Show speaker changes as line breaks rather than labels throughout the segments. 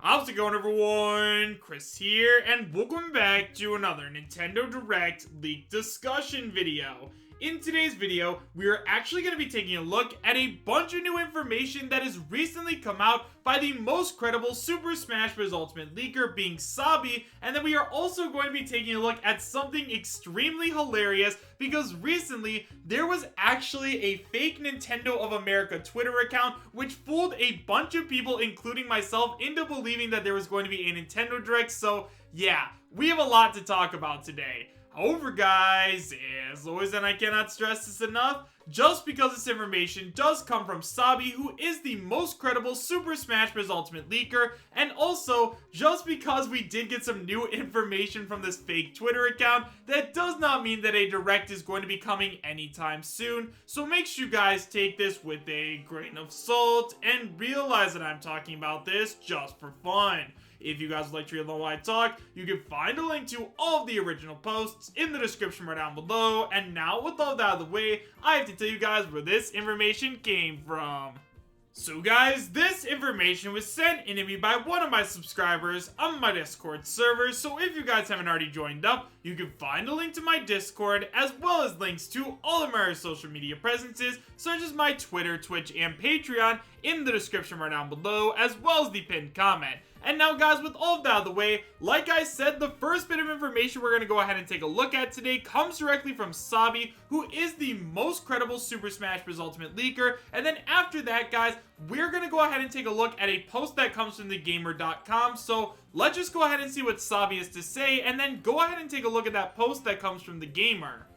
How's it going, everyone? Chris here, and welcome back to another Nintendo Direct leak discussion video. In today's video, we are actually going to be taking a look at a bunch of new information that has recently come out by the most credible Super Smash Bros. Ultimate leaker, being Sabi, and then we are also going to be taking a look at something extremely hilarious because recently there was actually a fake Nintendo of America Twitter account which fooled a bunch of people, including myself, into believing that there was going to be a Nintendo Direct. So yeah, we have a lot to talk about today. However, guys, as always, and I cannot stress this enough, just because this information does come from Sabi, who is the most credible Super Smash Bros. Ultimate leaker, and also, just because we did get some new information from this fake Twitter account, that does not mean that a Direct is going to be coming anytime soon, so make sure you guys take this with a grain of salt, and realize that I'm talking about this just for fun. If you guys would like to read along while I talk, you can find a link to all of the original posts in the description right down below. And now, with all that out of the way, I have to tell you guys where this information came from. So guys, this information was sent in to me by one of my subscribers on my Discord server, so if you guys haven't already joined up, you can find a link to my Discord, as well as links to all of my social media presences, such as my Twitter, Twitch, and Patreon, in the description right down below, as well as the pinned comment. And now guys, with all of that out of the way, like I said, the first bit of information we're going to go ahead and take a look at today comes directly from Sabi, who is the most credible Super Smash Bros. Ultimate leaker. And then after that, guys, we're going to go ahead and take a look at a post that comes from thegamer.com. So let's just go ahead and see what Sabi has to say, and then go ahead and take a look at that post that comes from the Gamer.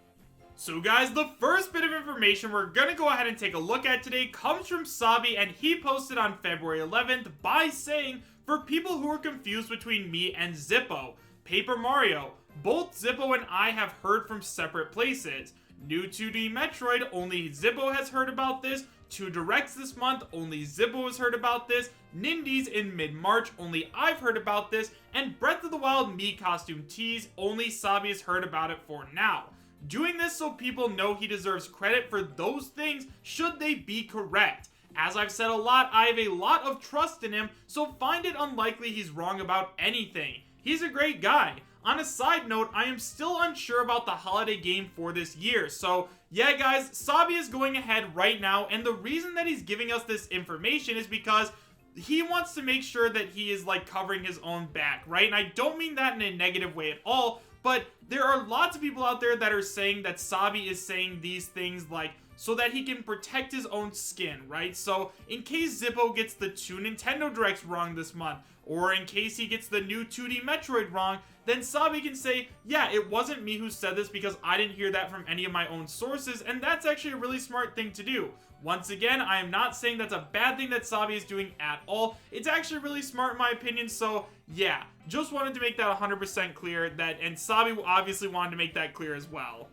So guys, the first bit of information we're going to go ahead and take a look at today comes from Sabi, and he posted on February 11th by saying, for people who are confused between me and Zippo, Paper Mario, both Zippo and I have heard from separate places. New 2D Metroid, only Zippo has heard about this. 2 Directs this month, only Zippo has heard about this. Nindies in mid-March, only I've heard about this. And Breath of the Wild Mii costume tease, only Sabi has heard about it for now. Doing this so people know he deserves credit for those things should they be correct. As I've said a lot, I have a lot of trust in him, so find it unlikely he's wrong about anything. He's a great guy. On a side note, I am still unsure about the holiday game for this year, so yeah guys, Sabi is going ahead right now, and the reason that he's giving us this information is because he wants to make sure that he is like covering his own back, right? And I don't mean that in a negative way at all, but there are lots of people out there that are saying that Sabi is saying these things like so that he can protect his own skin, right? So in case Zippo gets the 2 Nintendo Directs wrong this month, or in case he gets the new 2D Metroid wrong, then Sabi can say, yeah, it wasn't me who said this because I didn't hear that from any of my own sources, and that's actually a really smart thing to do. Once again, I am not saying that's a bad thing that Sabi is doing at all. It's actually really smart in my opinion, so yeah, just wanted to make that 100% clear, that, and Sabi obviously wanted to make that clear as well.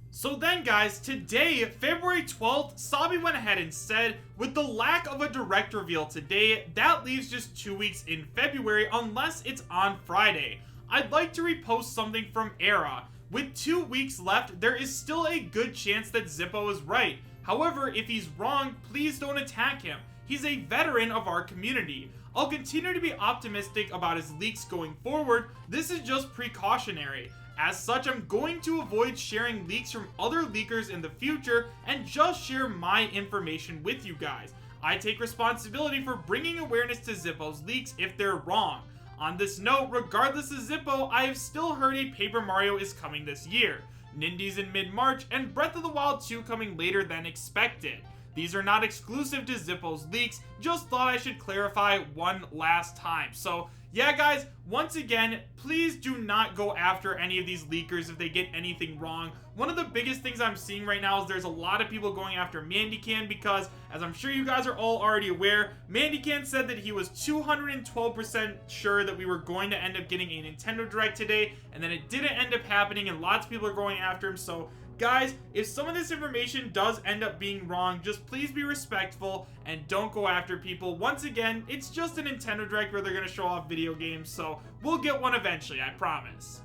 So then guys, today, February 12th, Sabi went ahead and said, with the lack of a Direct reveal today, that leaves just 2 weeks in February unless it's on Friday. I'd like to repost something from Era. With 2 weeks left, there is still a good chance that Zippo is right. However, if he's wrong, please don't attack him. He's a veteran of our community. I'll continue to be optimistic about his leaks going forward. This is just precautionary. As such, I'm going to avoid sharing leaks from other leakers in the future and just share my information with you guys. I take responsibility for bringing awareness to Zippo's leaks if they're wrong. On this note, regardless of Zippo, I have still heard a Paper Mario is coming this year, Nindies in mid-March, and Breath of the Wild 2 coming later than expected. These are not exclusive to Zippo's leaks, just thought I should clarify one last time. So yeah guys, once again, please do not go after any of these leakers if they get anything wrong. One of the biggest things I'm seeing right now is there's a lot of people going after Mandycan because, as I'm sure you guys are all already aware, Mandycan said that he was 212% sure that we were going to end up getting a Nintendo Direct today, and then it didn't end up happening and lots of people are going after him. So guys, if some of this information does end up being wrong, just please be respectful and don't go after people. Once again, it's just a Nintendo Direct where they're going to show off video games, so we'll get one eventually, I promise.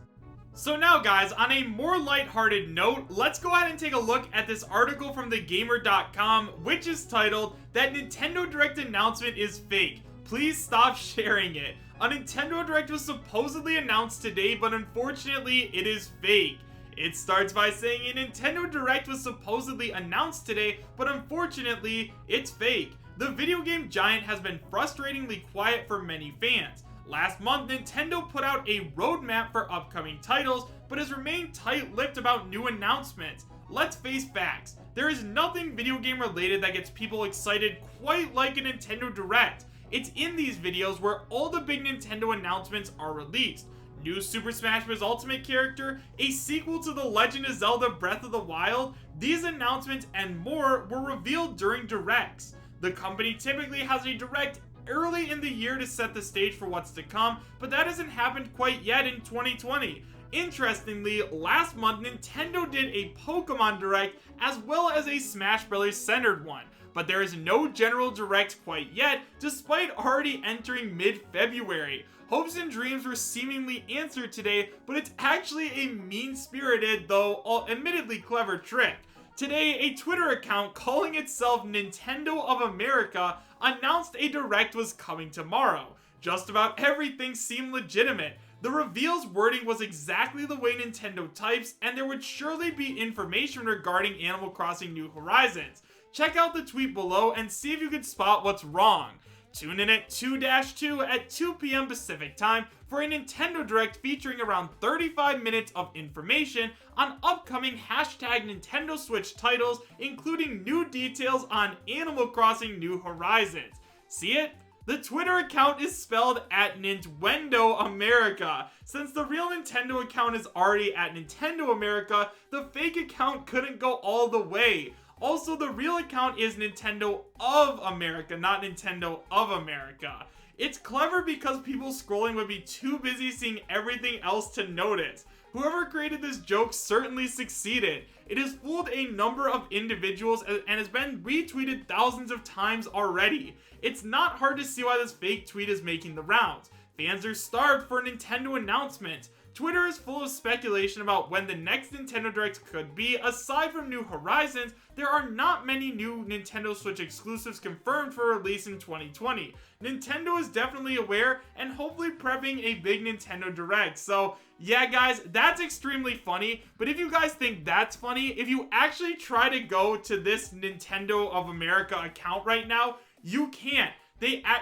So now guys, on a more lighthearted note, let's go ahead and take a look at this article from thegamer.com, which is titled, "That Nintendo Direct Announcement is Fake. please stop sharing it. A Nintendo Direct was supposedly announced today, but unfortunately it is fake. It starts by saying a Nintendo Direct was supposedly announced today, but unfortunately it's fake. The video game giant has been frustratingly quiet for many fans. Last month, Nintendo put out a roadmap for upcoming titles, but has remained tight-lipped about new announcements. Let's face facts. There is nothing video game related that gets people excited quite like a Nintendo Direct. It's in these videos where all the big Nintendo announcements are released. New Super Smash Bros. Ultimate character, a sequel to The Legend of Zelda Breath of the Wild, these announcements and more were revealed during Directs. The company typically has a Direct early in the year to set the stage for what's to come, but that hasn't happened quite yet in 2020. Interestingly, last month Nintendo did a Pokemon Direct as well as a Smash Bros. Centered one, but there is no general Direct quite yet, despite already entering mid-February. Hopes and dreams were seemingly answered today, but it's actually a mean-spirited, though admittedly clever trick. Today, a Twitter account calling itself Nintendo of America announced a Direct was coming tomorrow. Just about everything seemed legitimate. The reveal's wording was exactly the way Nintendo types, and there would surely be information regarding Animal Crossing New Horizons. Check out the tweet below and see if you can spot what's wrong. Tune in at 2-2 at 2 p.m. Pacific time for a Nintendo Direct featuring around 35 minutes of information on upcoming #Nintendo Switch titles, including new details on Animal Crossing New Horizons. See it? The Twitter account is spelled at Nintendo America. Since the real Nintendo account is already at Nintendo America, the fake account couldn't go all the way. Also, the real account is Nintendo of America, not Nintendo of America. It's clever because people scrolling would be too busy seeing everything else to notice. Whoever created this joke certainly succeeded. It has fooled a number of individuals and has been retweeted thousands of times already. It's not hard to see why this fake tweet is making the rounds. Fans are starved for a Nintendo announcement. Twitter is full of speculation about when the next Nintendo Direct could be. Aside from New Horizons, there are not many new Nintendo Switch exclusives confirmed for release in 2020. Nintendo is definitely aware and hopefully prepping a big Nintendo Direct. So yeah guys, that's extremely funny, but if you guys think that's funny, if you actually try to go to this Nintendo of America account right now, you can't.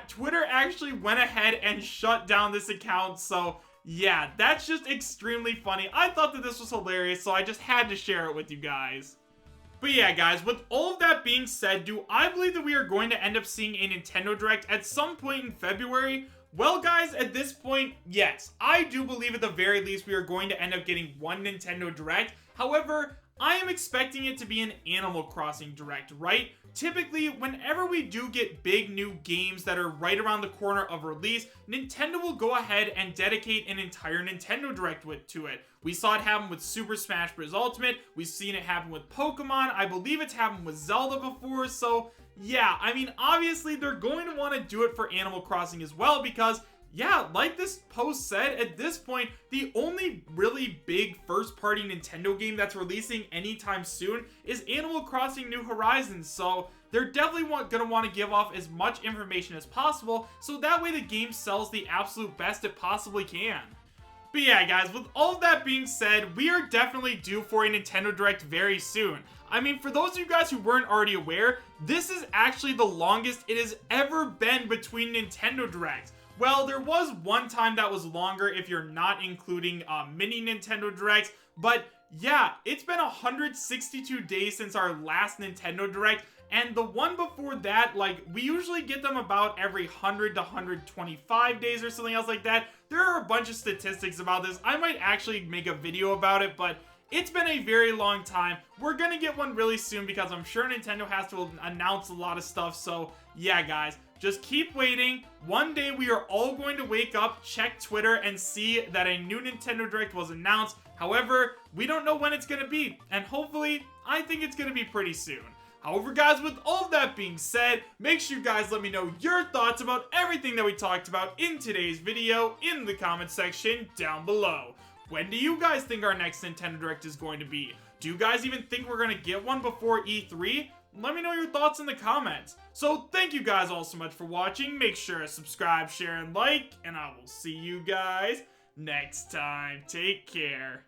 Twitter actually went ahead and shut down this account, so yeah, that's just extremely funny. I thought that this was hilarious, so I just had to share it with you guys. But yeah, guys, with all of that being said, do I believe that we are going to end up seeing a Nintendo Direct at some point in February? Well, guys, at this point, yes. I do believe at the very least we are going to end up getting one Nintendo Direct. However, I am expecting it to be an Animal Crossing Direct, right? Typically, whenever we do get big new games that are right around the corner of release, Nintendo will go ahead and dedicate an entire Nintendo Direct to it. We saw it happen with Super Smash Bros. Ultimate, we've seen it happen with Pokemon, I believe it's happened with Zelda before, so yeah, I mean, obviously they're going to want to do it for Animal Crossing as well because yeah, like this post said, at this point, the only really big first-party Nintendo game that's releasing anytime soon is Animal Crossing New Horizons, so they're definitely gonna want to give off as much information as possible, so that way the game sells the absolute best it possibly can. But yeah, guys, with all of that being said, we are definitely due for a Nintendo Direct very soon. I mean, for those of you guys who weren't already aware, this is actually the longest it has ever been between Nintendo Directs. Well, there was one time that was longer if you're not including mini Nintendo Directs, but yeah, it's been 162 days since our last Nintendo Direct, and the one before that, like, we usually get them about every 100 to 125 days or something else like that. There are a bunch of statistics about this. I might actually make a video about it, but it's been a very long time. We're gonna get one really soon because I'm sure Nintendo has to announce a lot of stuff, so yeah, guys. Just keep waiting. One day we are all going to wake up, check Twitter, and see that a new Nintendo Direct was announced. However, we don't know when it's going to be, and hopefully, I think it's going to be pretty soon. However, guys, with all that being said, make sure you guys let me know your thoughts about everything that we talked about in today's video in the comment section down below. When do you guys think our next Nintendo Direct is going to be? Do you guys even think we're going to get one before E3? let me know your thoughts in the comments. So thank you guys all so much for watching. Make sure to subscribe, share, and like, and I will see you guys next time. Take care.